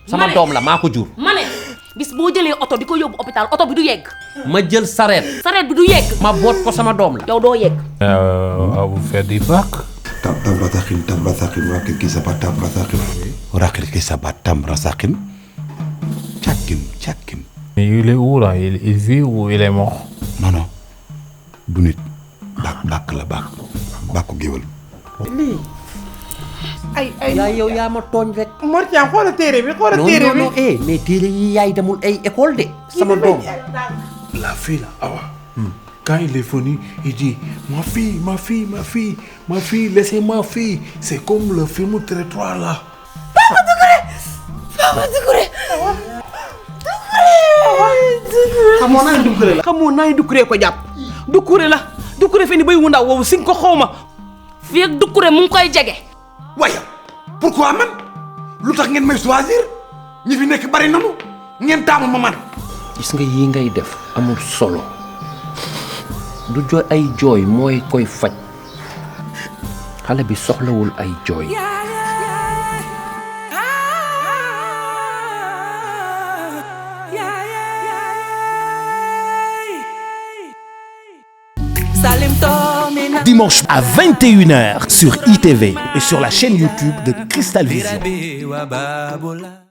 sama doom la maa ko jur. ma ne bis boo jëlee oto di ko yóbbu hôpital oto bi du yegg. ma jël sareet. sareet bi du yegg. ma boot ko sama doom la. yow doo yegg. Vous faites du bac. Tamrasakin wakil kisabat tamrasakin rakil kisabat tamrasakin tchakin. Mais il est où là? Il vit ou il est mort? Non du nit bak la bak géwël. lii ay yaay yow yaa ma tooñ rek. Mor Thiam xoolal téere bi non mais téere yi yaay demul ay école de. sama doom. La fille là, Awa. Quand il est venu, il dit ma fille, laissez ma fille. C'est comme le film Territoire là. Papa Doucouré. xamoo naa Doucouré ko jàpp. Doucouré fe ni bay wu ndaw woowu si nga ko xawma. fii ak Doucouré mu ngi koy jege. waaye pourquoi man lu tax ngeen may choisir ñi fi nekk bari nanu ngeen taamu ma man. gis nga yi ngay def amul solo du jooy ay jooy mooy koy faj xale bi soxlawul ay jooy. Dimanche à 21h sur ITV et sur la chaîne YouTube de Cristal Vision.